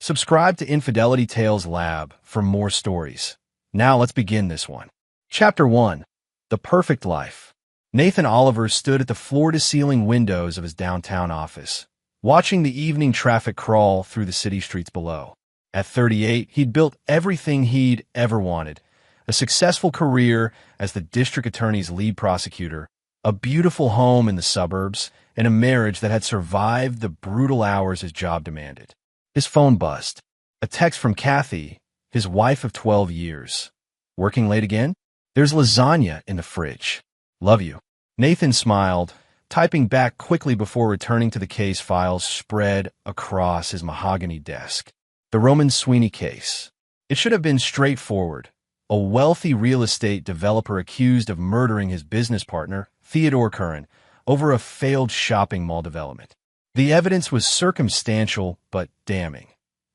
Subscribe to Infidelity Tales Lab for more stories. Now let's begin this one. Chapter 1. The Perfect Life. Nathan Oliver stood at the floor-to-ceiling windows of his downtown office, watching the evening traffic crawl through the city streets below. At 38, he'd built everything he'd ever wanted: a successful career as the district attorney's lead prosecutor, a beautiful home in the suburbs, and a marriage that had survived the brutal hours his job demanded. His phone buzzed. A text from Kathy, his wife of 12 years. "Working late again? There's lasagna in the fridge. Love you." Nathan smiled, typing back quickly before returning to the case files spread across his mahogany desk. The Roman Sweeney case. It should have been straightforward. A wealthy real estate developer accused of murdering his business partner, Theodore Curran, over a failed shopping mall development. The evidence was circumstantial but damning.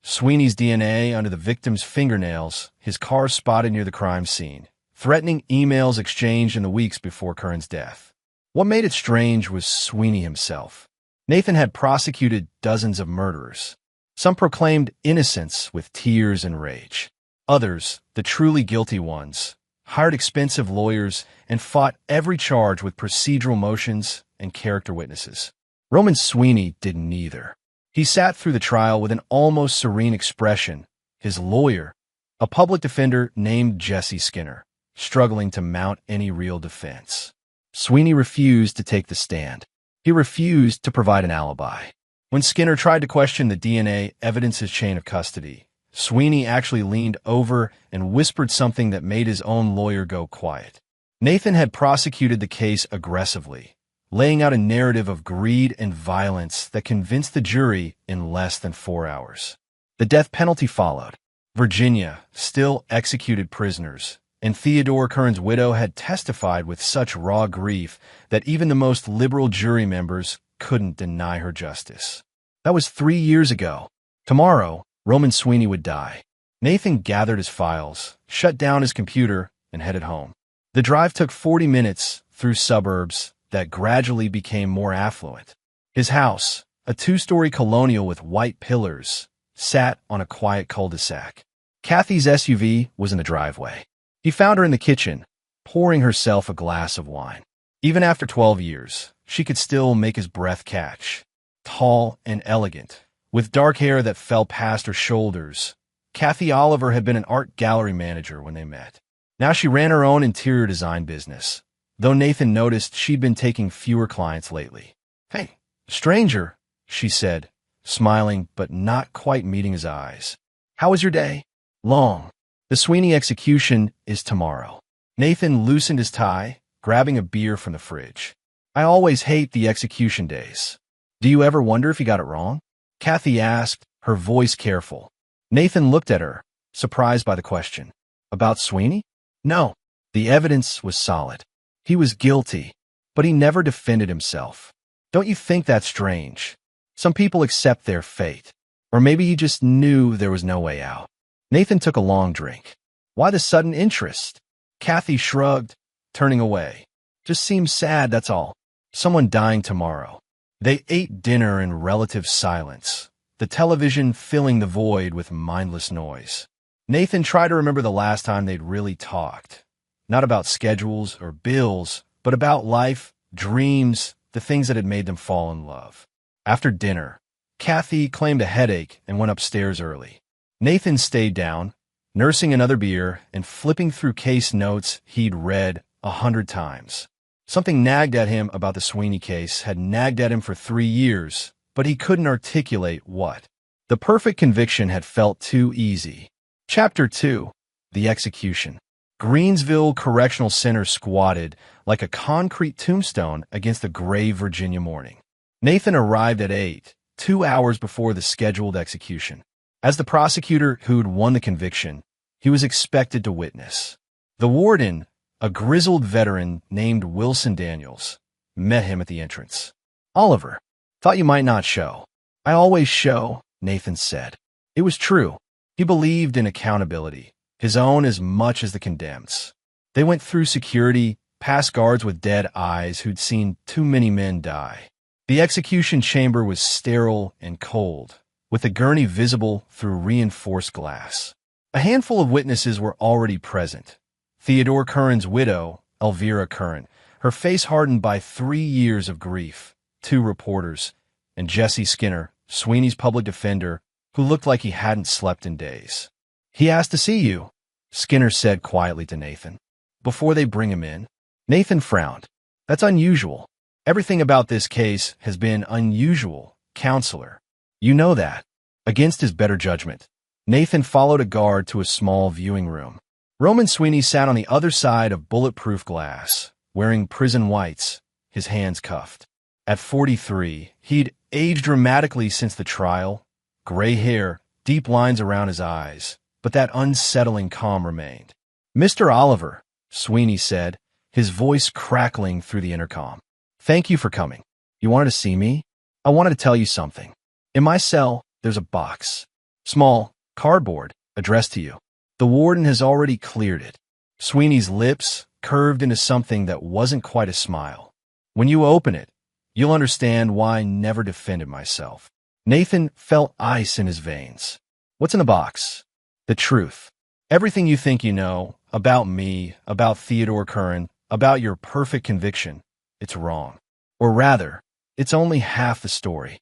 Sweeney's DNA under the victim's fingernails, his car spotted near the crime scene, threatening emails exchanged in the weeks before Curran's death. What made it strange was Sweeney himself. Nathan had prosecuted dozens of murderers. Some proclaimed innocence with tears and rage. Others, the truly guilty ones, hired expensive lawyers and fought every charge with procedural motions and character witnesses. Roman Sweeney did neither. He sat through the trial with an almost serene expression, his lawyer, a public defender named Jesse Skinner, struggling to mount any real defense. Sweeney refused to take the stand. He refused to provide an alibi. When Skinner tried to question the DNA evidence's chain of custody, Sweeney actually leaned over and whispered something that made his own lawyer go quiet. Nathan had prosecuted the case aggressively, laying out a narrative of greed and violence that convinced the jury in less than 4 hours. The death penalty followed. Virginia still executed prisoners, and Theodore Curran's widow had testified with such raw grief that even the most liberal jury members couldn't deny her justice. That was 3 years ago. Tomorrow, Roman Sweeney would die. Nathan gathered his files, shut down his computer, and headed home. The drive took 40 minutes through suburbs that gradually became more affluent. His house, a 2-story colonial with white pillars, sat on a quiet cul-de-sac. Kathy's SUV was in the driveway. He found her in the kitchen, pouring herself a glass of wine. Even after 12 years, she could still make his breath catch. Tall and elegant, with dark hair that fell past her shoulders, Kathy Oliver had been an art gallery manager when they met. Now she ran her own interior design business, though Nathan noticed she'd been taking fewer clients lately. "Hey, stranger," she said, smiling but not quite meeting his eyes. "How was your day?" "Long. The Sweeney execution is tomorrow." Nathan loosened his tie, grabbing a beer from the fridge. "I always hate the execution days. Do you ever wonder if you got it wrong?" Kathy asked, her voice careful. Nathan looked at her, surprised by the question. "About Sweeney?" "No. The evidence was solid. He was guilty, but he never defended himself. Don't you think that's strange? Some people accept their fate. Or maybe he just knew there was no way out." Nathan took a long drink. "Why the sudden interest?" Kathy shrugged, turning away. "Just seems sad, that's all. Someone dying tomorrow." They ate dinner in relative silence, the television filling the void with mindless noise. Nathan tried to remember the last time they'd really talked. Not about schedules or bills, but about life, dreams, the things that had made them fall in love. After dinner, Kathy claimed a headache and went upstairs early. Nathan stayed down, nursing another beer and flipping through case notes he'd read 100 times. Something nagged at him about the Sweeney case had nagged at him for 3 years, but he couldn't articulate what. The perfect conviction had felt too easy. Chapter 2. The Execution. Greensville Correctional Center squatted like a concrete tombstone against the gray Virginia morning. Nathan arrived at 8, 2 hours before the scheduled execution. As the prosecutor who'd won the conviction, he was expected to witness. The warden, a grizzled veteran named Wilson Daniels, met him at the entrance. "Oliver, thought you might not show." "I always show," Nathan said. It was true. He believed in accountability, his own as much as the condemned's. They went through security, past guards with dead eyes who'd seen too many men die. The execution chamber was sterile and cold, with the gurney visible through reinforced glass. A handful of witnesses were already present. Theodore Curran's widow, Elvira Curran, her face hardened by 3 years of grief, 2 reporters, and Jesse Skinner, Sweeney's public defender, who looked like he hadn't slept in days. "He asked to see you," Skinner said quietly to Nathan. "Before they bring him in." Nathan frowned. "That's unusual. Everything about this case has been unusual, counselor. You know that." Against his better judgment, Nathan followed a guard to a small viewing room. Roman Sweeney sat on the other side of bulletproof glass, wearing prison whites, his hands cuffed. At 43, he'd aged dramatically since the trial. Gray hair, deep lines around his eyes, but that unsettling calm remained. "Mr. Oliver," Sweeney said, his voice crackling through the intercom. "Thank you for coming. You wanted to see me? I wanted to tell you something. In my cell, there's a box. Small, cardboard, addressed to you. The warden has already cleared it." Sweeney's lips curved into something that wasn't quite a smile. "When you open it, you'll understand why I never defended myself." Nathan felt ice in his veins. "What's in the box?" "The truth. Everything you think you know, about me, about Theodore Curran, about your perfect conviction. It's wrong. Or rather, it's only half the story."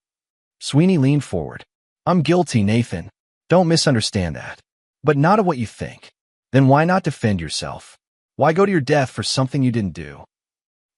Sweeney leaned forward. "I'm guilty, Nathan. Don't misunderstand that. But not of what you think. Then why not defend yourself? Why go to your death for something you didn't do?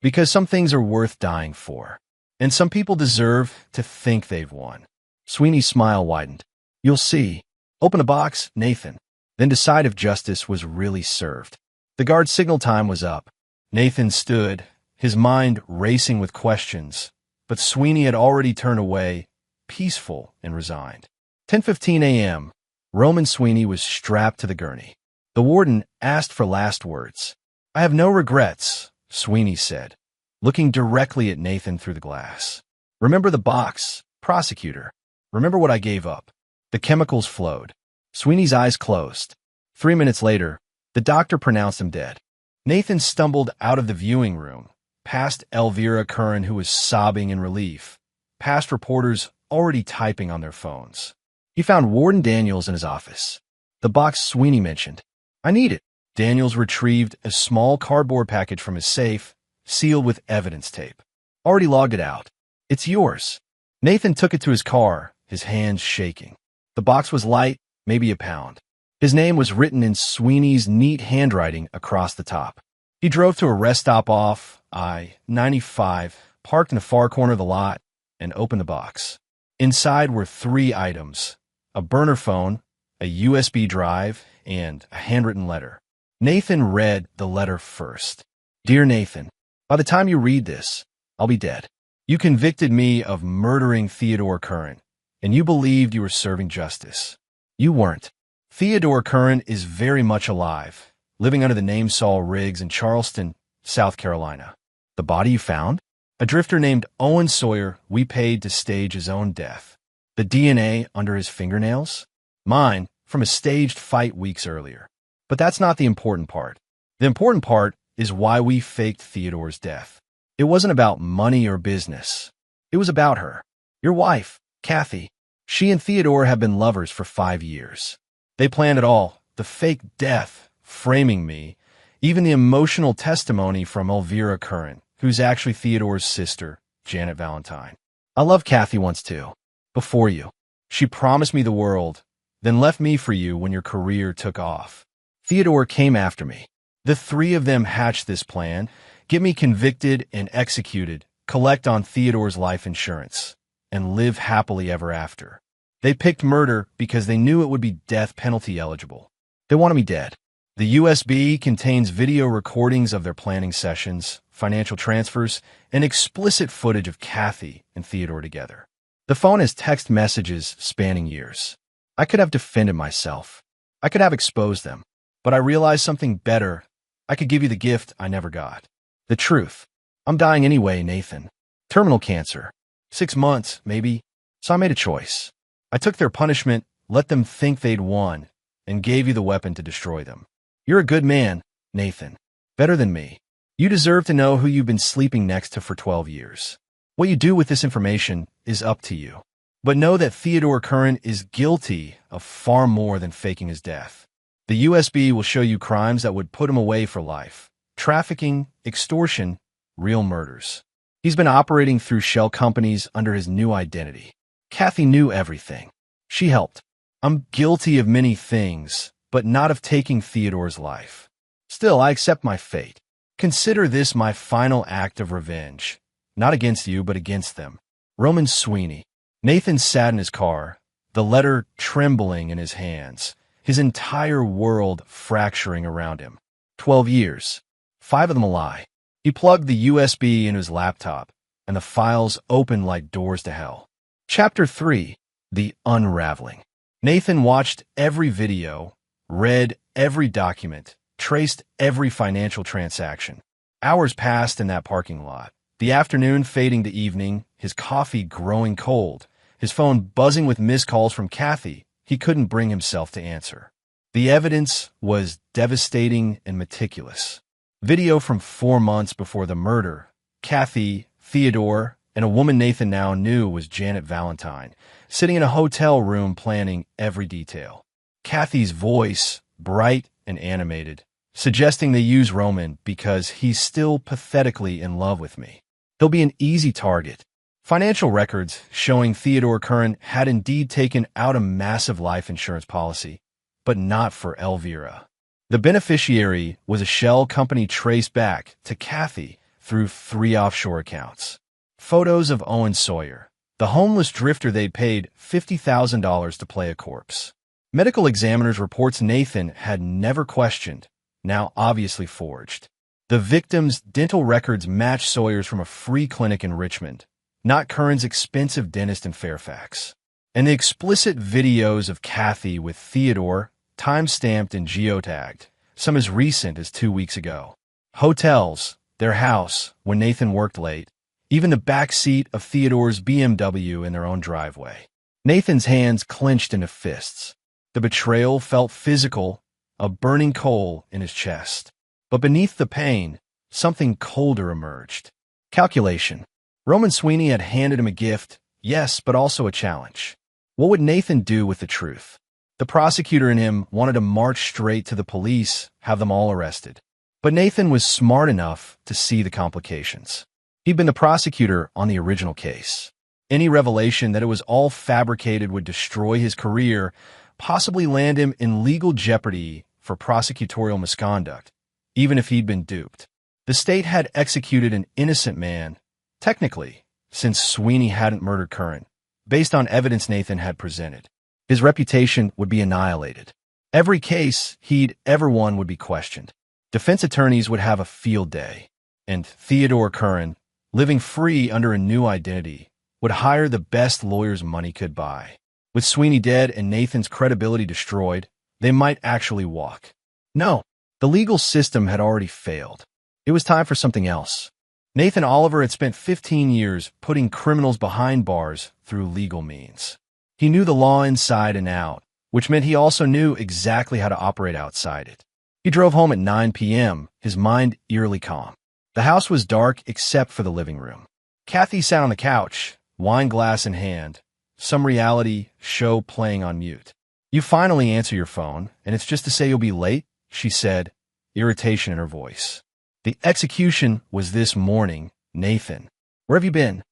Because some things are worth dying for. And some people deserve to think they've won." Sweeney's smile widened. "You'll see. Open the box, Nathan. Then decide if justice was really served." The guard's signal time was up. Nathan stood, his mind racing with questions, but Sweeney had already turned away, peaceful and resigned. 10:15 a.m. Roman Sweeney was strapped to the gurney. The warden asked for last words. "I have no regrets," Sweeney said, looking directly at Nathan through the glass. "Remember the box, prosecutor. Remember what I gave up." The chemicals flowed. Sweeney's eyes closed. 3 minutes later, the doctor pronounced him dead. Nathan stumbled out of the viewing room, past Elvira Curran, who was sobbing in relief, past reporters already typing on their phones. He found Warden Daniels in his office. "The box Sweeney mentioned. I need it." Daniels retrieved a small cardboard package from his safe, sealed with evidence tape. "Already logged it out. It's yours." Nathan took it to his car, his hands shaking. The box was light, maybe a pound. His name was written in Sweeney's neat handwriting across the top. He drove to a rest stop off I-95, parked in the far corner of the lot, and opened the box. Inside were 3 items: a burner phone, a USB drive, and a handwritten letter. Nathan read the letter first. "Dear Nathan, by the time you read this, I'll be dead. You convicted me of murdering Theodore Curran, and you believed you were serving justice. You weren't. Theodore Curran is very much alive, living under the name Saul Riggs in Charleston, South Carolina. The body you found? A drifter named Owen Sawyer we paid to stage his own death. The DNA under his fingernails? Mine, from a staged fight weeks earlier. But that's not the important part. The important part is why we faked Theodore's death. It wasn't about money or business. It was about her. Your wife, Kathy. She and Theodore have been lovers for 5 years. They planned it all, the fake death, framing me, even the emotional testimony from Elvira Curran, who's actually Theodore's sister, Janet Valentine. I loved Kathy once too, before you. She promised me the world, then left me for you when your career took off. Theodore came after me. The 3 of them hatched this plan, get me convicted and executed, collect on Theodore's life insurance, and live happily ever after. They picked murder because they knew it would be death penalty eligible. They wanted me dead. The USB contains video recordings of their planning sessions, financial transfers, and explicit footage of Kathy and Theodore together. The phone has text messages spanning years. I could have defended myself. I could have exposed them. But I realized something better. I could give you the gift I never got. The truth. I'm dying anyway, Nathan. Terminal cancer. 6 months, maybe. So I made a choice. I took their punishment, let them think they'd won, and gave you the weapon to destroy them. You're a good man, Nathan. Better than me. You deserve to know who you've been sleeping next to for 12 years. What you do with this information is up to you. But know that Theodore Curran is guilty of far more than faking his death. The USB will show you crimes that would put him away for life. Trafficking, extortion, real murders. He's been operating through shell companies under his new identity. Kathy knew everything. She helped. I'm guilty of many things, but not of taking Theodore's life. Still, I accept my fate. Consider this my final act of revenge. Not against you, but against them. Roman Sweeney. Nathan sat in his car, the letter trembling in his hands, his entire world fracturing around him. 12 years. 5 of them a lie. He plugged the USB into his laptop, and the files opened like doors to hell. Chapter 3. The Unraveling. Nathan watched every video, read every document, traced everhy financial transaction. Hours passed in that parking lot, the afternoon fading to evening, his coffee growing cold, his phone buzzing with missed calls from Kathy he couldn't bring himself to answer. The evidence was devastating and meticulous. Video from 4 months before the murder. Kathy, Theodore, and a woman Nathan now knew was Janet Valentine, sitting in a hotel room planning every detail. Kathy's voice, bright and animated, suggesting they use Roman because he's still pathetically in love with me. He'll be an easy target. Financial records showing Theodore Curran had indeed taken out a massive life insurance policy, but not for Elvira. The beneficiary was a shell company traced back to Kathy through 3 offshore accounts. Photos of Owen Sawyer, the homeless drifter they'd paid $50,000 to play a corpse. Medical examiner's reports Nathan had never questioned, now obviously forged. The victim's dental records matched Sawyer's from a free clinic in Richmond, not Curran's expensive dentist in Fairfax. And the explicit videos of Kathy with Theodore, time-stamped and geotagged, some as recent as 2 weeks ago. Hotels, their house, when Nathan worked late, even the back seat of Theodore's BMW in their own driveway. Nathan's hands clenched into fists. The betrayal felt physical, a burning coal in his chest. But beneath the pain, something colder emerged. Calculation. Roman Sweeney had handed him a gift, yes, but also a challenge. What would Nathan do with the truth? The prosecutor in him wanted to march straight to the police, have them all arrested. But Nathan was smart enough to see the complications. He'd been the prosecutor on the original case. Any revelation that it was all fabricated would destroy his career, possibly land him in legal jeopardy for prosecutorial misconduct, even if he'd been duped. The state had executed an innocent man, technically, since Sweeney hadn't murdered Curran, based on evidence Nathan had presented. His reputation would be annihilated. Every case he'd ever won would be questioned. Defense attorneys would have a field day, and Theodore Curran, living free under a new identity, would hire the best lawyers money could buy. With Sweeney dead and Nathan's credibility destroyed, they might actually walk. No, the legal system had already failed. It was time for something else. Nathan Oliver had spent 15 years putting criminals behind bars through legal means. He knew the law inside and out, which meant he also knew exactly how to operate outside it. He drove home at 9 p.m., his mind eerily calm. The house was dark except for the living room. Kathy sat on the couch, wine glass in hand, some reality show playing on mute. You finally answer your phone, and it's just to say you'll be late, she said, irritation in her voice. The execution was this morning, Nathan. Where have you been?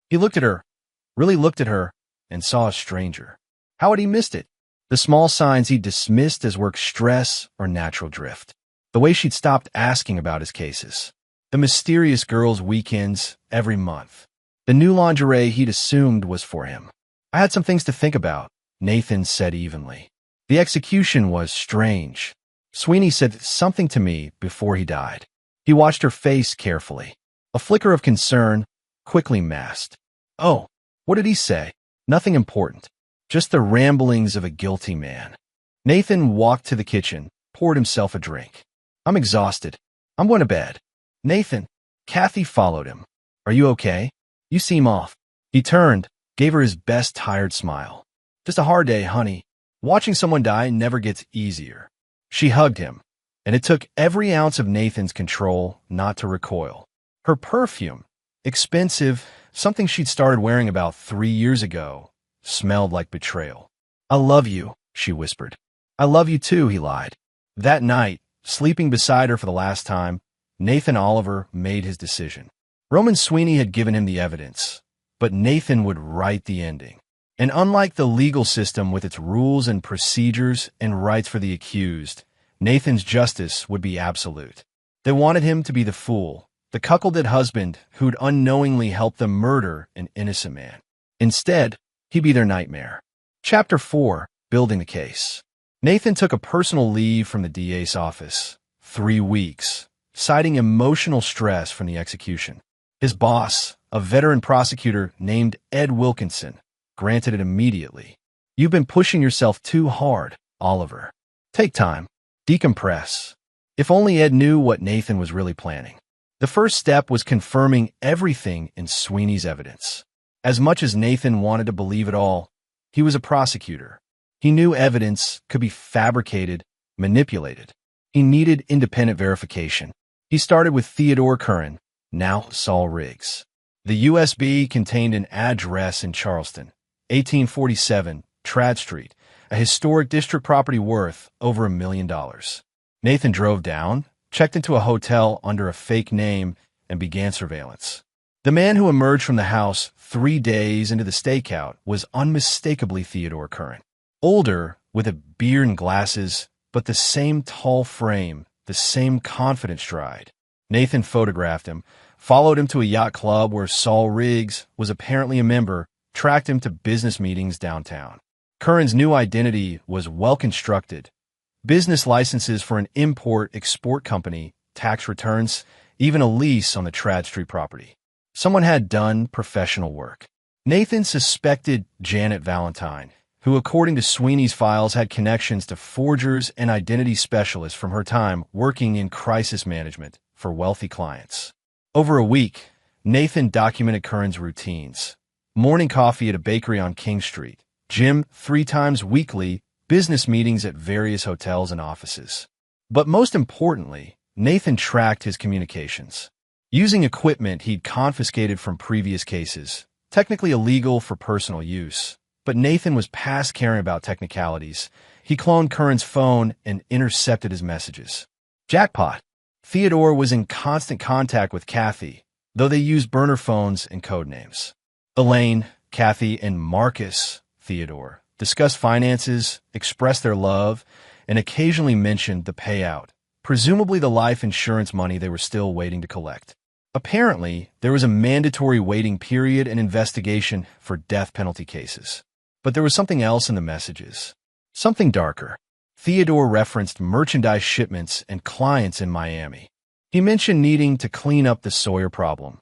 He looked at her, really looked at her, and saw a stranger. How had he missed it? The small signs he dismissed as work stress or natural drift. The way she'd stopped asking about his cases. The mysterious girls' weekends every month. The new lingerie he'd assumed was for him. I had some things to think about, Nathan said evenly. The execution was strange. Sweeney said something to me before he died. He watched her face carefully. A flicker of concern, quickly masked. Oh, what did he say? Nothing important. Just the ramblings of a guilty man. Nathan walked to the kitchen, poured himself a drink. I'm exhausted. I'm going to bed. Nathan. Kathy followed him. Are you okay? You seem off. He turned, gave her his best tired smile. Just a hard day, honey. Watching someone die never gets easier. She hugged him, and it took every ounce of Nathan's control not to recoil. Her perfume, expensive, something she'd started wearing about 3 years ago, smelled like betrayal. "I love you," she whispered. "I love you too," he lied. That night, sleeping beside her for the last time, Nathan Oliver made his decision. Roman Sweeney had given him the evidence, but Nathan would write the ending. And unlike the legal system with its rules and procedures and rights for the accused, Nathan's justice would be absolute. They wanted him to be the fool, the cuckolded husband who'd unknowingly helped them murder an innocent man. Instead, he'd be their nightmare. Chapter 4. Building the Case. Nathan took a personal leave from the DA's office, 3 weeks, citing emotional stress from the execution. His boss, a veteran prosecutor named Ed Wilkinson, granted it immediately. "You've been pushing yourself too hard, Oliver. Take time. Decompress." If only Ed knew what Nathan was really planning. The first step was confirming everything in Sweeney's evidence. As much as Nathan wanted to believe it all, he was a prosecutor. He knew evidence could be fabricated, manipulated. He needed independent verification. He started with Theodore Curran, now Saul Riggs. The USB contained an address in Charleston, 1847 Trad Street, a historic district property worth over $1 million. Nathan drove down, checked into a hotel under a fake name, and began surveillance. The man who emerged from the house 3 days into the stakeout was unmistakably Theodore Curran. Older, with a beard and glasses, but the same tall frame, the same confident stride. Nathan photographed him, followed him to a yacht club where Saul Riggs was apparently a member, tracked him to business meetings downtown. Curran's new identity was well-constructed. Business licenses for an import-export company, tax returns, even a lease on the Trad Street property. Someone had done professional work. Nathan suspected Janet Valentine, who according to Sweeney's files had connections to forgers and identity specialists from her time working in crisis management for wealthy clients. Over a week, Nathan documented Curran's routines. Morning coffee at a bakery on King Street, gym 3 times weekly, business meetings at various hotels and offices. But most importantly, Nathan tracked his communications. Using equipment he'd confiscated from previous cases, technically illegal for personal use. But Nathan was past caring about technicalities. He cloned Curran's phone and intercepted his messages. Jackpot! Theodore was in constant contact with Kathy, though they used burner phones and code names. Elaine, Kathy, and Marcus Theodore discussed finances, expressed their love, and occasionally mentioned the payout, presumably the life insurance money they were still waiting to collect. Apparently, there was a mandatory waiting period and investigation for death penalty cases. But there was something else in the messages. Something darker. Theodore referenced merchandise shipments and clients in Miami. He mentioned needing to clean up the Sawyer problem.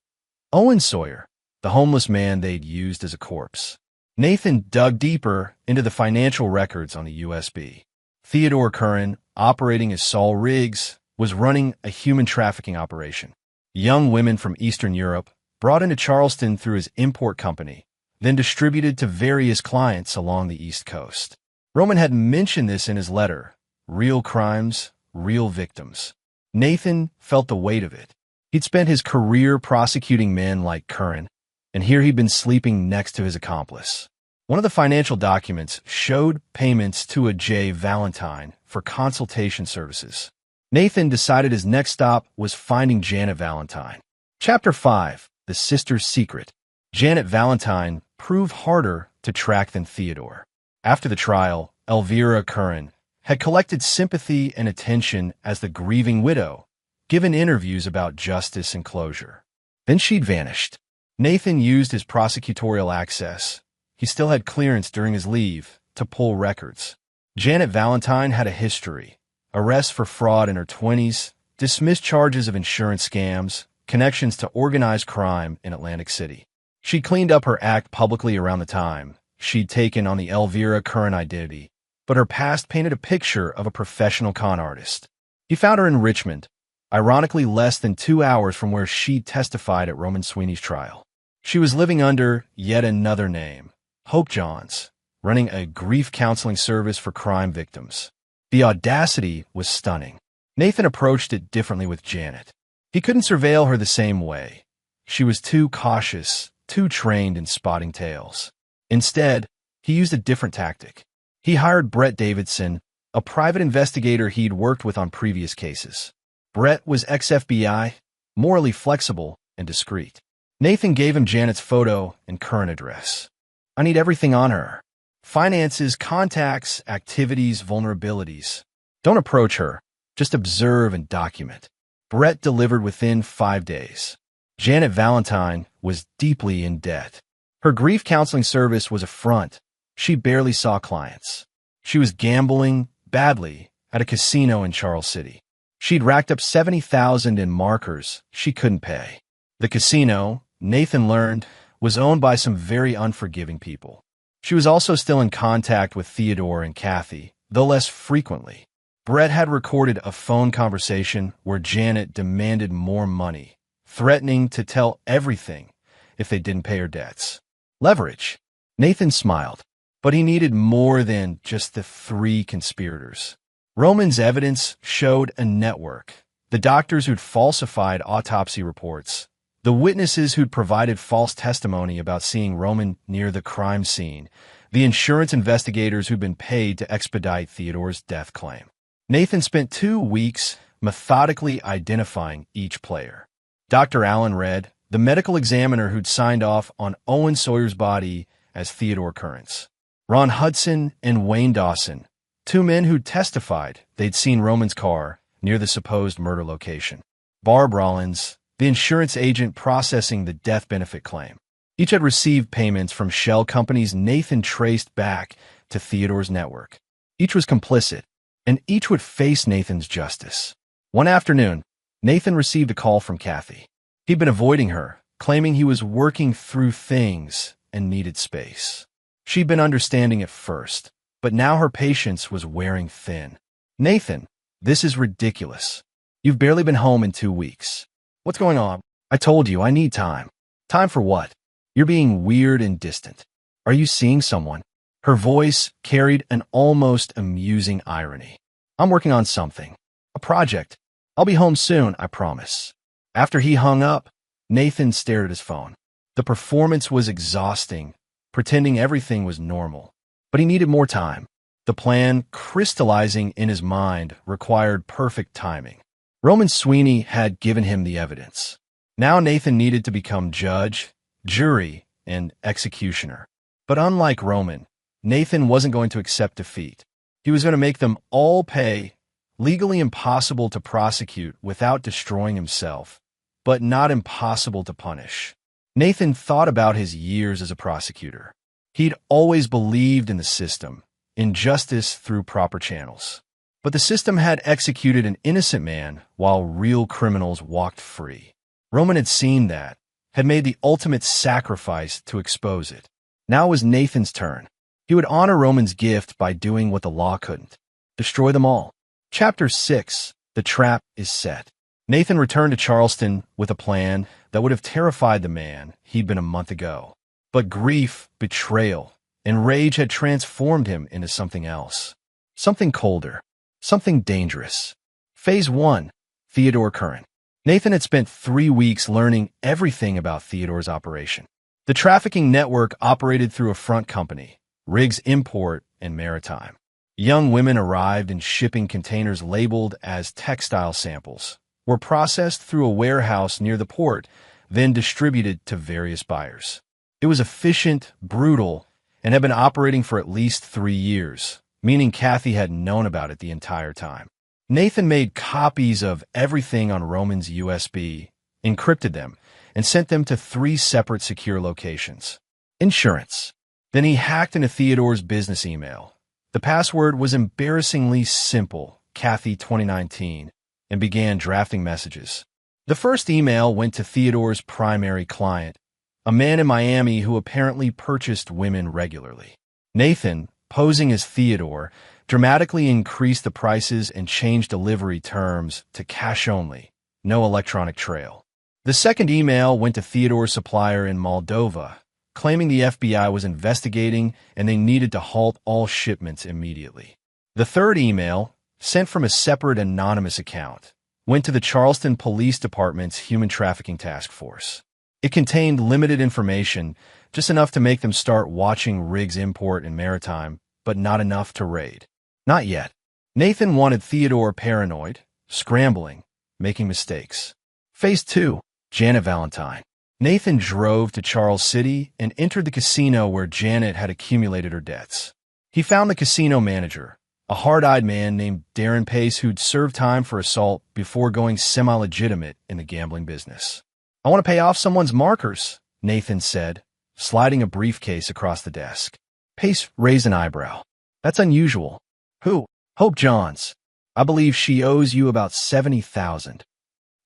Owen Sawyer, the homeless man they'd used as a corpse. Nathan dug deeper into the financial records on the USB. Theodore Curran, operating as Saul Riggs, was running a human trafficking operation. Young women from Eastern Europe, brought into Charleston through his import company, then distributed to various clients along the East Coast. Roman had mentioned this in his letter. Real crimes, real victims. Nathan felt the weight of it. He'd spent his career prosecuting men like Curran, and here he'd been sleeping next to his accomplice. One of the financial documents showed payments to a J. Valentine for consultation services. Nathan decided his next stop was finding Janet Valentine. Chapter 5. The Sister's Secret. Janet Valentine proved harder to track than Theodore. After the trial, Elvira Curran had collected sympathy and attention as the grieving widow, given interviews about justice and closure. Then she'd vanished. Nathan used his prosecutorial access. He still had clearance during his leave to pull records. Janet Valentine had a history. Arrests for fraud in her 20s, dismissed charges of insurance scams, connections to organized crime in Atlantic City. She cleaned up her act publicly around the time she'd taken on the Elvira Curran identity, but her past painted a picture of a professional con artist. He found her in Richmond, ironically less than 2 hours from where she testified at Roman Sweeney's trial. She was living under yet another name, Hope Johns, running a grief counseling service for crime victims. The audacity was stunning. Nathan approached it differently with Janet. He couldn't surveil her the same way. She was too cautious, too trained in spotting tails. Instead, he used a different tactic. He hired Brett Davidson, a private investigator he'd worked with on previous cases. Brett was ex-FBI, morally flexible and discreet. Nathan gave him Janet's photo and current address. I need everything on her. Finances, contacts, activities, vulnerabilities. Don't approach her. Just observe and document. Brett delivered within 5 days. Janet Valentine was deeply in debt. Her grief counseling service was a front. She barely saw clients. She was gambling badly at a casino in Charles City. She'd racked up $70,000 in markers she couldn't pay. The casino, Nathan learned, was owned by some very unforgiving people. She was also still in contact with Theodore and Kathy, though less frequently. Brett had recorded a phone conversation where Janet demanded more money, threatening to tell everything if they didn't pay her debts. Leverage. Nathan smiled, but he needed more than just the 3 conspirators. Roman's evidence showed a network. The doctors who'd falsified autopsy reports, the witnesses who'd provided false testimony about seeing Roman near the crime scene, the insurance investigators who'd been paid to expedite Theodore's death claim. Nathan spent 2 weeks methodically identifying each player. Dr. Alan Red, the medical examiner who'd signed off on Owen Sawyer's body as Theodore Currents. Ron Hudson and Wayne Dawson, 2 men who'd testified they'd seen Roman's car near the supposed murder location. Barb Rollins, the insurance agent processing the death benefit claim. Each had received payments from shell companies Nathan traced back to Theodore's network. Each was complicit, and each would face Nathan's justice. One afternoon, Nathan received a call from Kathy. He'd been avoiding her, claiming he was working through things and needed space. She'd been understanding at first, but now her patience was wearing thin. Nathan, this is ridiculous. You've barely been home in 2 weeks. What's going on? I told you I need time. Time for what? You're being weird and distant. Are you seeing someone? Her voice carried an almost amusing irony. I'm working on something. A project. I'll be home soon, I promise. After he hung up, Nathan stared at his phone. The performance was exhausting, pretending everything was normal. But he needed more time. The plan, crystallizing in his mind, required perfect timing. Roman Sweeney had given him the evidence. Now Nathan needed to become judge, jury, and executioner. But unlike Roman, Nathan wasn't going to accept defeat. He was going to make them all pay, legally impossible to prosecute without destroying himself, but not impossible to punish. Nathan thought about his years as a prosecutor. He'd always believed in the system, in justice through proper channels. But the system had executed an innocent man while real criminals walked free. Roman had seen that, had made the ultimate sacrifice to expose it. Now it was Nathan's turn. He would honor Roman's gift by doing what the law couldn't. Destroy them all. Chapter 6. The trap is set. Nathan returned to Charleston with a plan that would have terrified the man he'd been a month ago. But grief, betrayal, and rage had transformed him into something else. Something colder. Something dangerous. Phase 1. Theodore Current. Nathan had spent 3 weeks learning everything about Theodore's operation. The trafficking network operated through a front company, Riggs Import and Maritime. Young women arrived in shipping containers labeled as textile samples, were processed through a warehouse near the port, then distributed to various buyers. It was efficient, brutal, and had been operating for at least 3 years, meaning Kathy had known about it the entire time. Nathan made copies of everything on Roman's USB, encrypted them, and sent them to 3 separate secure locations. Insurance. Then he hacked into Theodore's business email. The password was embarrassingly simple, Kathy 2019, and began drafting messages. The first email went to Theodore's primary client, a man in Miami who apparently purchased women regularly. Nathan, posing as Theodore, dramatically increased the prices and changed delivery terms to cash only, no electronic trail. The second email went to Theodore's supplier in Moldova, claiming the FBI was investigating and they needed to halt all shipments immediately. The third email, sent from a separate anonymous account, went to the Charleston Police Department's Human Trafficking Task Force. It contained limited information just enough to make them start watching Riggs Import and Maritime, but not enough to raid. Not yet. Nathan wanted Theodore paranoid, scrambling, making mistakes. Phase 2. Janet Valentine. Nathan drove to Charles City and entered the casino where Janet had accumulated her debts. He found the casino manager, a hard-eyed man named Darren Pace who'd served time for assault before going semi-legitimate in the gambling business. "I want to pay off someone's markers," Nathan said, sliding a briefcase across the desk. Pace raised an eyebrow. "That's unusual." "Who?" "Hope Johns. I believe she owes you about $70,000.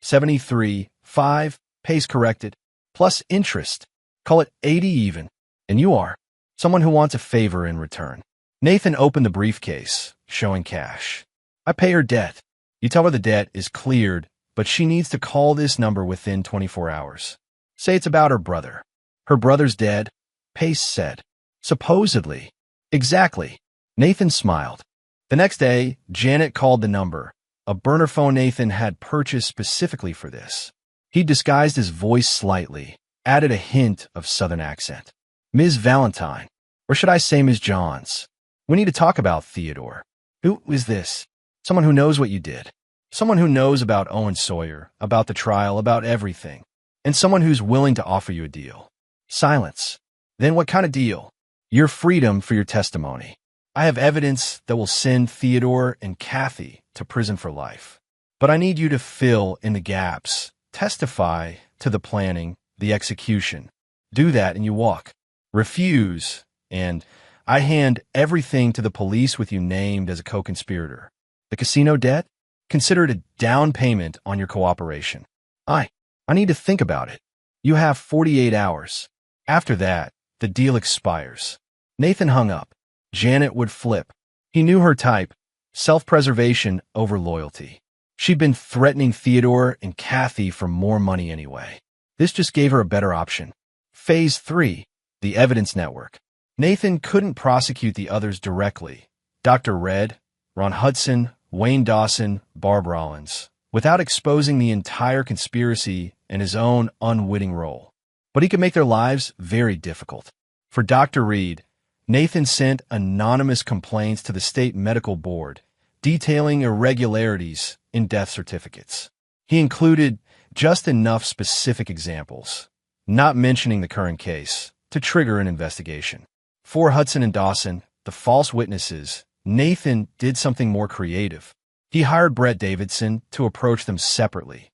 $73,500, Pace corrected, plus interest. Call it 80 even. And you are someone who wants a favor in return." Nathan opened the briefcase, showing cash. "I pay her debt. You tell her the debt is cleared, but she needs to call this number within 24 hours. Say it's about her brother." "Her brother's dead," Pace said. "Supposedly." "Exactly." Nathan smiled. The next day, Janet called the number, a burner phone Nathan had purchased specifically for this. He disguised his voice slightly, added a hint of Southern accent. "Ms. Valentine, or should I say Ms. Johns? We need to talk about Theodore." "Who is this?" "Someone who knows what you did. Someone who knows about Owen Sawyer, about the trial, about everything. And someone who's willing to offer you a deal." Silence. "Then what kind of deal?" "Your freedom for your testimony. I have evidence that will send Theodore and Kathy to prison for life. But I need you to fill in the gaps, testify to the planning, the execution. Do that and you walk. Refuse, and I hand everything to the police with you named as a co-conspirator. The casino debt? Consider it a down payment on your cooperation. I need to think about it. You have 48 hours. After that, the deal expires." Nathan hung up. Janet would flip. He knew her type, self-preservation over loyalty. She'd been threatening Theodore and Kathy for more money anyway. This just gave her a better option. Phase 3, the evidence network. Nathan couldn't prosecute the others directly, Dr. Red, Ron Hudson, Wayne Dawson, Barb Rollins, without exposing the entire conspiracy and his own unwitting role. But he could make their lives very difficult. For Dr. Reed, Nathan sent anonymous complaints to the state medical board, detailing irregularities in death certificates. He included just enough specific examples, not mentioning the current case, to trigger an investigation. For Hudson and Dawson, the false witnesses, Nathan did something more creative. He hired Brett Davidson to approach them separately,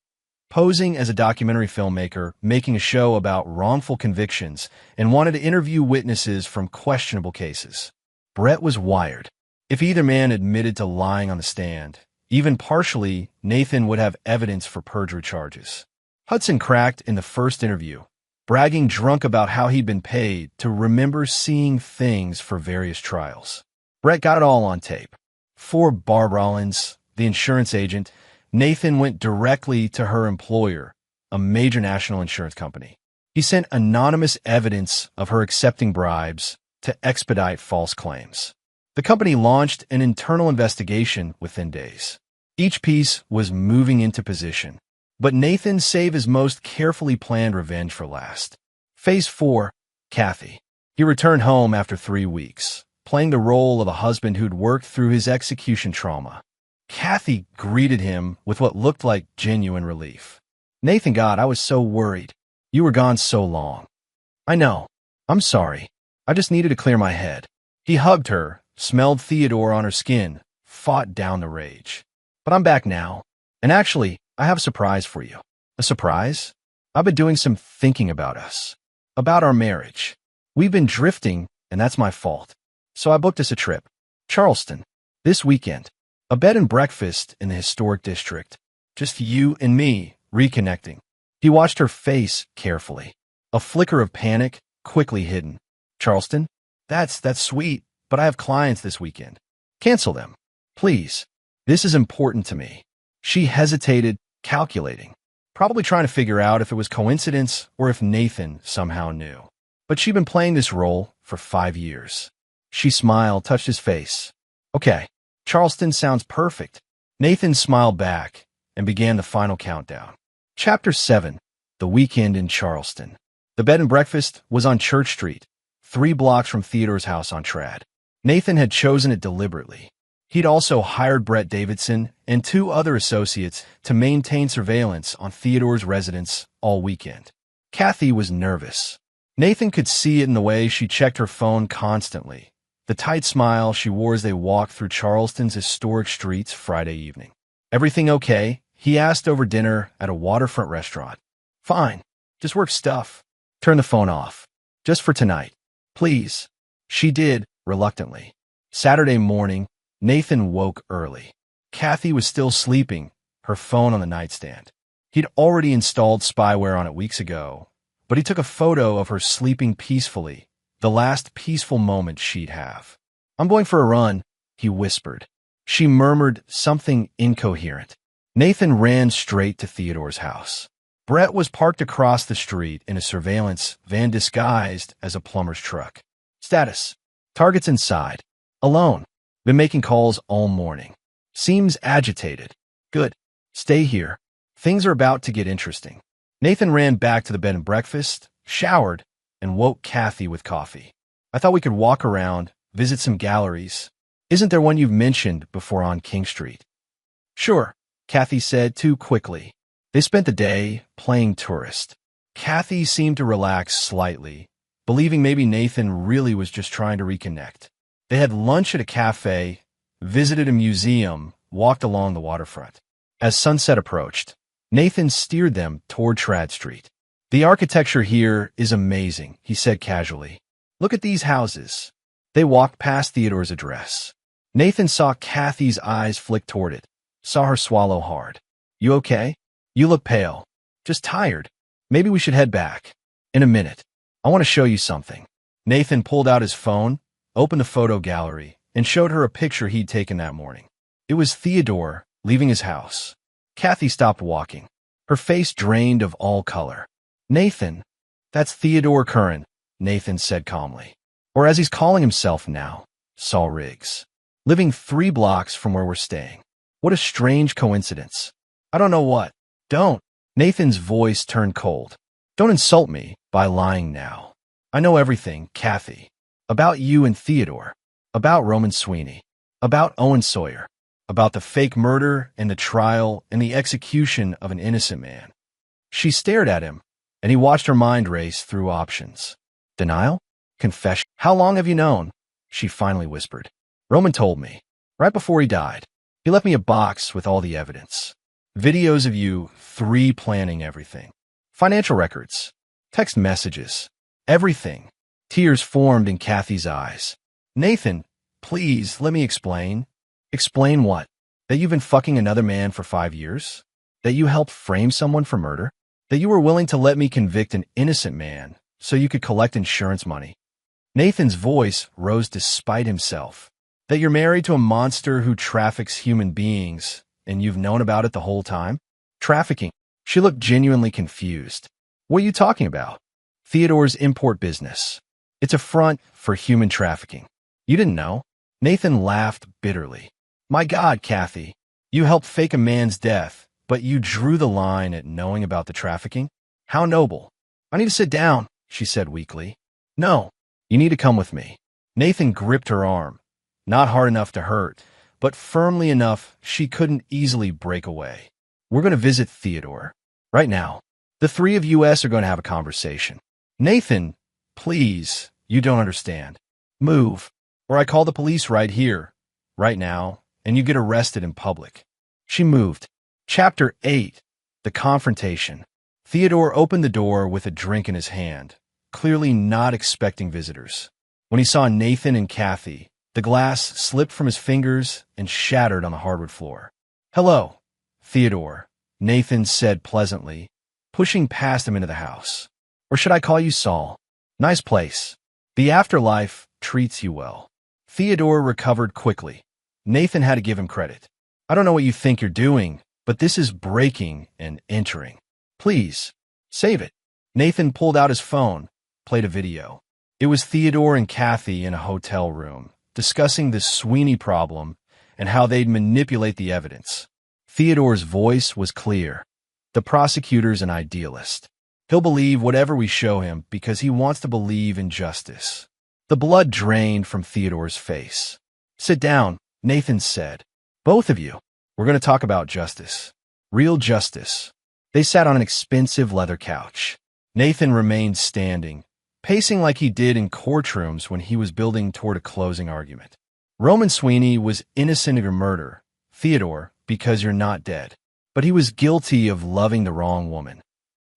posing as a documentary filmmaker, making a show about wrongful convictions, and wanted to interview witnesses from questionable cases. Brett was wired. If either man admitted to lying on the stand, even partially, Nathan would have evidence for perjury charges. Hudson cracked in the first interview, bragging drunk about how he'd been paid to remember seeing things for various trials. Brett got it all on tape. For Barb Rollins, the insurance agent, Nathan went directly to her employer, a major national insurance company. He sent anonymous evidence of her accepting bribes to expedite false claims. The company launched an internal investigation within days. Each piece was moving into position, but Nathan saved his most carefully planned revenge for last. Phase 4, Kathy. He returned home after 3 weeks, playing the role of a husband who'd worked through his execution trauma. Kathy greeted him with what looked like genuine relief. "Nathan, God, I was so worried. You were gone so long." "I know. I'm sorry. I just needed to clear my head." He hugged her, smelled Theodore on her skin, fought down the rage. "But I'm back now. And actually, I have a surprise for you." "A surprise?" "I've been doing some thinking about us. About our marriage. We've been drifting, and that's my fault. So I booked us a trip. Charleston. This weekend. A bed and breakfast in the historic district. Just you and me, reconnecting." He watched her face carefully. A flicker of panic, quickly hidden. "Charleston? That's sweet, but I have clients this weekend." "Cancel them. Please. This is important to me." She hesitated, calculating, probably trying to figure out if it was coincidence or if Nathan somehow knew. But she'd been playing this role for 5 years. She smiled, touched his face. "Okay. Charleston sounds perfect." Nathan smiled back and began the final countdown. Chapter 7, The Weekend in Charleston. The bed and breakfast was on Church Street, 3 blocks from Theodore's house on Trad. Nathan had chosen it deliberately. He'd also hired Brett Davidson and 2 other associates to maintain surveillance on Theodore's residence all weekend. Kathy was nervous. Nathan could see it in the way she checked her phone constantly, the tight smile she wore as they walked through Charleston's historic streets Friday evening. "Everything okay?" he asked over dinner at a waterfront restaurant. "Fine. Just work stuff. Turn the phone off. Just for tonight. Please." She did, reluctantly. Saturday morning, Nathan woke early. Kathy was still sleeping, her phone on the nightstand. He'd already installed spyware on it weeks ago, but he took a photo of her sleeping peacefully, the last peaceful moment she'd have. "I'm going for a run," he whispered. She murmured something incoherent. Nathan ran straight to Theodore's house. Brett was parked across the street in a surveillance van disguised as a plumber's truck. Status: target's inside. Alone. Been making calls all morning. Seems agitated. Good. Stay here. Things are about to get interesting. Nathan ran back to the bed and breakfast, showered, and woke Kathy with coffee. "I thought we could walk around, visit some galleries. Isn't there one you've mentioned before on King Street?" "Sure," Kathy said too quickly. They spent the day playing tourist. Kathy seemed to relax slightly, believing maybe Nathan really was just trying to reconnect. They had lunch at a cafe, visited a museum, walked along the waterfront. As sunset approached, Nathan steered them toward Trad Street. "The architecture here is amazing," he said casually. "Look at these houses." They walked past Theodore's address. Nathan saw Kathy's eyes flick toward it, saw her swallow hard. "You okay? You look pale. Just tired. Maybe we should head back." "In a minute. I want to show you something." Nathan pulled out his phone, opened a photo gallery, and showed her a picture he'd taken that morning. It was Theodore leaving his house. Kathy stopped walking, her face drained of all color. "Nathan, that's Theodore Curran," Nathan said calmly. "Or as he's calling himself now, Saul Riggs. Living 3 blocks from where we're staying. What a strange coincidence." "I don't know what." "Don't." Nathan's voice turned cold. "Don't insult me by lying now. I know everything, Kathy. About you and Theodore. About Roman Sweeney. About Owen Sawyer. About the fake murder and the trial and the execution of an innocent man." She stared at him, and he watched her mind race through options. Denial? Confession? "How long have you known?" she finally whispered. "Roman told me. Right before he died. He left me a box with all the evidence. Videos of you 3 planning everything. Financial records. Text messages. Everything." Tears formed in Kathy's eyes. "Nathan, please, let me explain." "Explain what? That you've been fucking another man for 5 years? That you helped frame someone for murder? That you were willing to let me convict an innocent man so you could collect insurance money?" Nathan's voice rose despite himself. "That you're married to a monster who traffics human beings, and you've known about it the whole time?" "Trafficking?" She looked genuinely confused. "What are you talking about?" "Theodore's import business. It's a front for human trafficking. You didn't know?" Nathan laughed bitterly. "My God, Kathy, you helped fake a man's death, but you drew the line at knowing about the trafficking? How noble." "I need to sit down," she said weakly. "No, you need to come with me." Nathan gripped her arm, not hard enough to hurt, but firmly enough she couldn't easily break away. "We're going to visit Theodore. Right now. The 3 of us are going to have a conversation." "Nathan, please, you don't understand. Move, or I call the police right here, right now, and you get arrested in public." She moved. Chapter 8. The Confrontation. Theodore opened the door with a drink in his hand, clearly not expecting visitors. When he saw Nathan and Kathy, the glass slipped from his fingers and shattered on the hardwood floor. "Hello, Theodore," Nathan said pleasantly, pushing past him into the house. "Or should I call you Saul? Nice place. The afterlife treats you well." Theodore recovered quickly. Nathan had to give him credit. "I don't know what you think you're doing, but this is breaking and entering. Please, save it." Nathan pulled out his phone, played a video. It was Theodore and Kathy in a hotel room, discussing the Sweeney problem and how they'd manipulate the evidence. Theodore's voice was clear. "The prosecutor's an idealist. He'll believe whatever we show him because he wants to believe in justice. The blood drained from Theodore's face. Sit down, Nathan said. Both of you. We're going to talk about justice. Real justice. They sat on an expensive leather couch. Nathan remained standing, pacing like he did in courtrooms when he was building toward a closing argument. Roman Sweeney was innocent of your murder, Theodore, because you're not dead. But he was guilty of loving the wrong woman.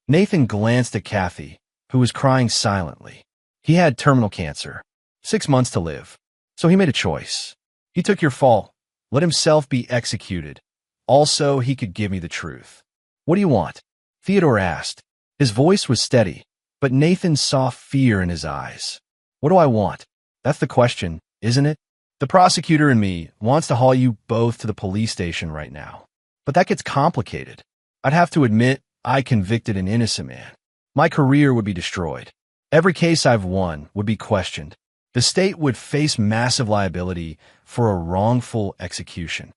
Nathan glanced at Kathy, who was crying silently. He had terminal cancer, 6 months to live. So he made a choice. He took your fall, let himself be executed. Also, he could give me the truth. What do you want? Theodore asked. His voice was steady, but Nathan saw fear in his eyes. What do I want? That's the question, isn't it? The prosecutor and me wants to haul you both to the police station right now. But that gets complicated. I'd have to admit I convicted an innocent man. My career would be destroyed. Every case I've won would be questioned. The state would face massive liability for a wrongful execution.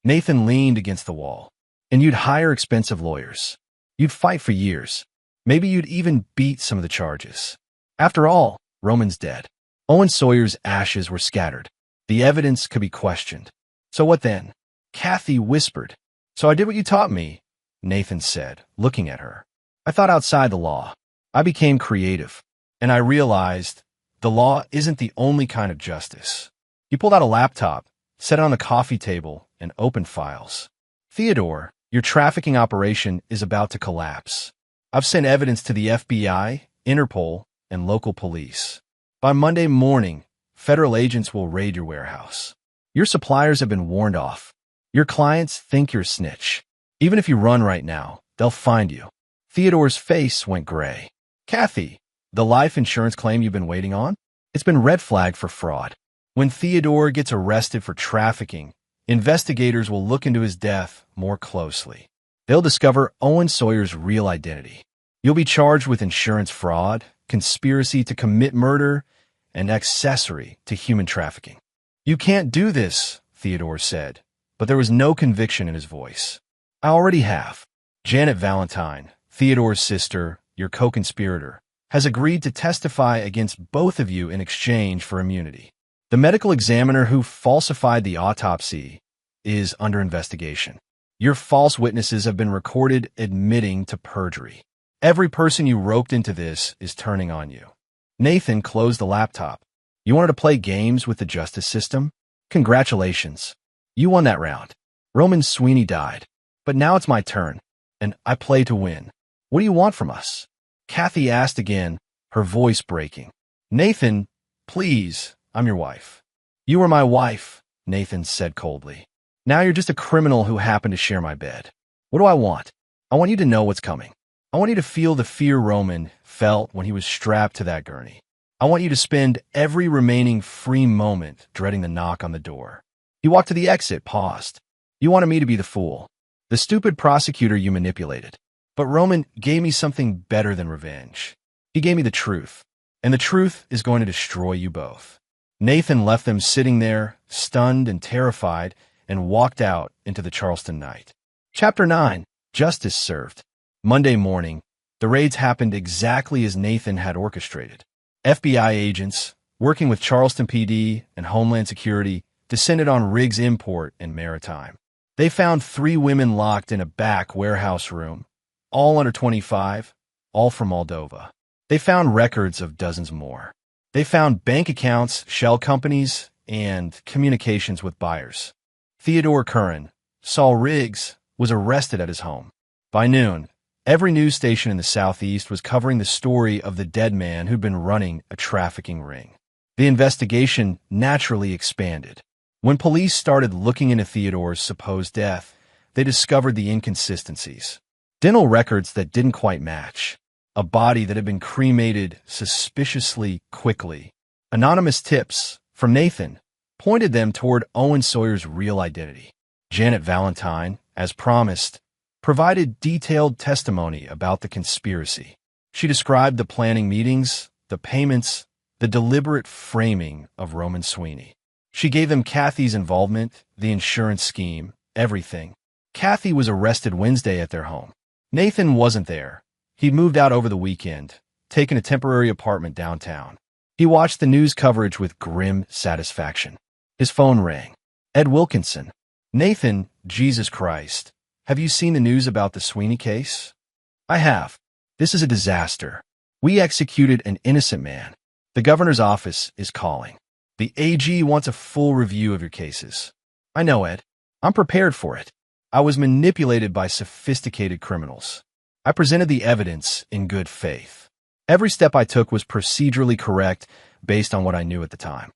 Nathan leaned against the wall. And you'd hire expensive lawyers. You'd fight for years. Maybe you'd even beat some of the charges. After all, Roman's dead. Owen Sawyer's ashes were scattered. The evidence could be questioned. So what then? Kathy whispered. So I did what you taught me, Nathan said, looking at her. I thought outside the law. I became creative. And I realized the law isn't the only kind of justice. He pulled out a laptop, set it on the coffee table, and opened files. Theodore, your trafficking operation is about to collapse. I've sent evidence to the FBI, Interpol, and local police. By Monday morning, federal agents will raid your warehouse. Your suppliers have been warned off. Your clients think you're a snitch. Even if you run right now, they'll find you. Theodore's face went gray. Kathy, the life insurance claim you've been waiting on? It's been red flagged for fraud. When Theodore gets arrested for trafficking, investigators will look into his death more closely. They'll discover Owen Sawyer's real identity. You'll be charged with insurance fraud, conspiracy to commit murder, and accessory to human trafficking. You can't do this, Theodore said, but there was no conviction in his voice. I already have. Janet Valentine, Theodore's sister, your co-conspirator, has agreed to testify against both of you in exchange for immunity. The medical examiner who falsified the autopsy is under investigation. Your false witnesses have been recorded admitting to perjury. Every person you roped into this is turning on you. Nathan closed the laptop. You wanted to play games with the justice system? Congratulations. You won that round. Roman Sweeney died. But now it's my turn, and I play to win. What do you want from us? Kathy asked again, her voice breaking. Nathan, please, I'm your wife. You were my wife, Nathan said coldly. Now you're just a criminal who happened to share my bed. What do I want? I want you to know what's coming. I want you to feel the fear Roman felt when he was strapped to that gurney. I want you to spend every remaining free moment dreading the knock on the door. He walked to the exit, paused. You wanted me to be the fool, the stupid prosecutor you manipulated. But Roman gave me something better than revenge. He gave me the truth, and the truth is going to destroy you both. Nathan left them sitting there, stunned and terrified, and walked out into the Charleston night. Chapter 9. Justice Served. Monday morning, the raids happened exactly as Nathan had orchestrated. FBI agents, working with Charleston PD and Homeland Security, descended on Riggs Import and Maritime. They found 3 women locked in a back warehouse room, all under 25, all from Moldova. They found records of dozens more. They found bank accounts, shell companies, and communications with buyers. Theodore Curran, Saul Riggs, was arrested at his home. By noon, every news station in the Southeast was covering the story of the dead man who'd been running a trafficking ring. The investigation naturally expanded. When police started looking into Theodore's supposed death, they discovered the inconsistencies. Dental records that didn't quite match. A body that had been cremated suspiciously quickly. Anonymous tips from Nathan pointed them toward Owen Sawyer's real identity. Janet Valentine, as promised, provided detailed testimony about the conspiracy. She described the planning meetings, the payments, the deliberate framing of Roman Sweeney. She gave them Kathy's involvement, the insurance scheme, everything. Kathy was arrested Wednesday at their home. Nathan wasn't there, He'd moved out over the weekend, taken a temporary apartment downtown. He watched the news coverage with grim satisfaction. His phone rang. Ed Wilkinson. Nathan, Jesus Christ. Have you seen the news about the Sweeney case? I have. This is a disaster. We executed an innocent man. The governor's office is calling. The AG wants a full review of your cases. I know, Ed. I'm prepared for it. I was manipulated by sophisticated criminals. I presented the evidence in good faith. Every step I took was procedurally correct based on what I knew at the time.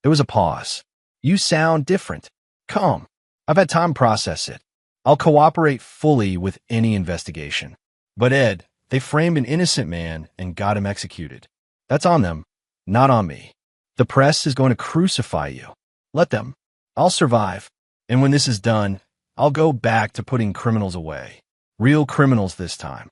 There was a pause. You sound different. Calm. I've had time to process it. I'll cooperate fully with any investigation. But Ed, they framed an innocent man and got him executed. That's on them, not on me. The press is going to crucify you. Let them. I'll survive. And when this is done, I'll go back to putting criminals away. Real criminals this time.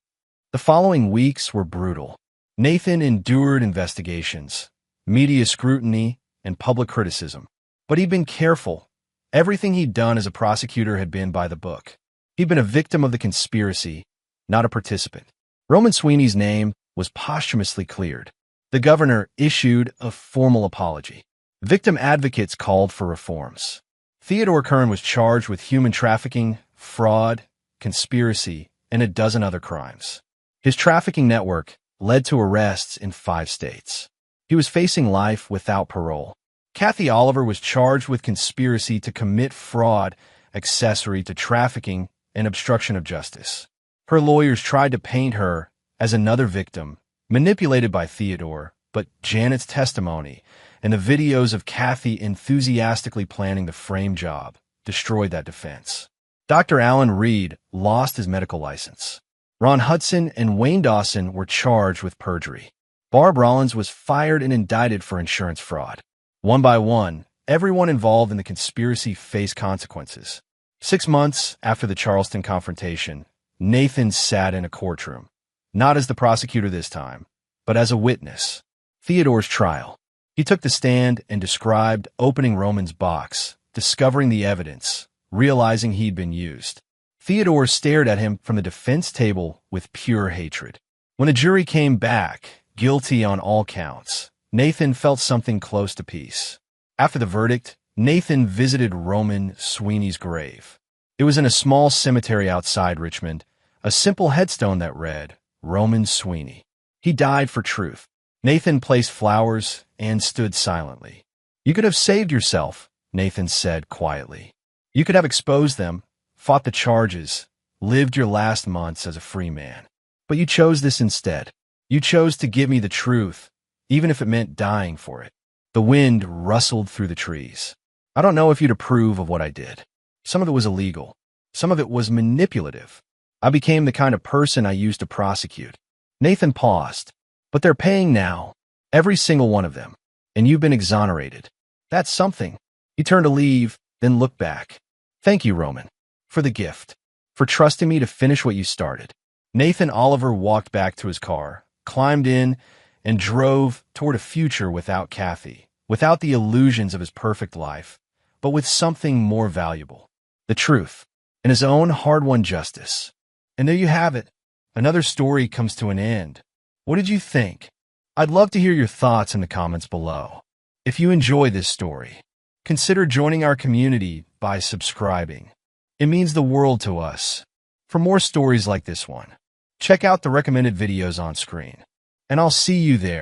The following weeks were brutal. Nathan endured investigations, media scrutiny, and public criticism. But he'd been careful. Everything he'd done as a prosecutor had been by the book. He'd been a victim of the conspiracy, not a participant. Roman Sweeney's name was posthumously cleared. The governor issued a formal apology. Victim advocates called for reforms. Theodore Kern was charged with human trafficking, fraud, conspiracy, and a dozen other crimes. His trafficking network led to arrests in 5 states. He was facing life without parole. Kathy Oliver was charged with conspiracy to commit fraud accessory to trafficking and obstruction of justice. Her lawyers tried to paint her as another victim, manipulated by Theodore, but Janet's testimony and the videos of Kathy enthusiastically planning the frame job destroyed that defense. Dr. Alan Reed lost his medical license. Ron Hudson and Wayne Dawson were charged with perjury. Barb Rollins was fired and indicted for insurance fraud. One by one, everyone involved in the conspiracy faced consequences. 6 months after the Charleston confrontation, Nathan sat in a courtroom, not as the prosecutor this time, but as a witness. Theodore's trial. He took the stand and described opening Roman's box, discovering the evidence, realizing he'd been used. Theodore stared at him from the defense table with pure hatred. When the jury came back, guilty on all counts, Nathan felt something close to peace. After the verdict, Nathan visited Roman Sweeney's grave. It was in a small cemetery outside Richmond, a simple headstone that read, Roman Sweeney. He died for truth. Nathan placed flowers and stood silently. You could have saved yourself, Nathan said quietly. You could have exposed them, fought the charges, lived your last months as a free man. But you chose this instead. You chose to give me the truth, even if it meant dying for it. The wind rustled through the trees. I don't know if you'd approve of what I did. Some of it was illegal. Some of it was manipulative. I became the kind of person I used to prosecute. Nathan paused. But they're paying now, every single one of them, and you've been exonerated. That's something. He turned to leave, then looked back. Thank you, Roman, for the gift, for trusting me to finish what you started. Nathan Oliver walked back to his car, climbed in, and drove toward a future without Kathy, without the illusions of his perfect life, but with something more valuable, the truth, and his own hard-won justice. And there you have it. Another story comes to an end. What did you think? I'd love to hear your thoughts in the comments below. If you enjoy this story, consider joining our community by subscribing. It means the world to us. For more stories like this one, check out the recommended videos on screen, and I'll see you there.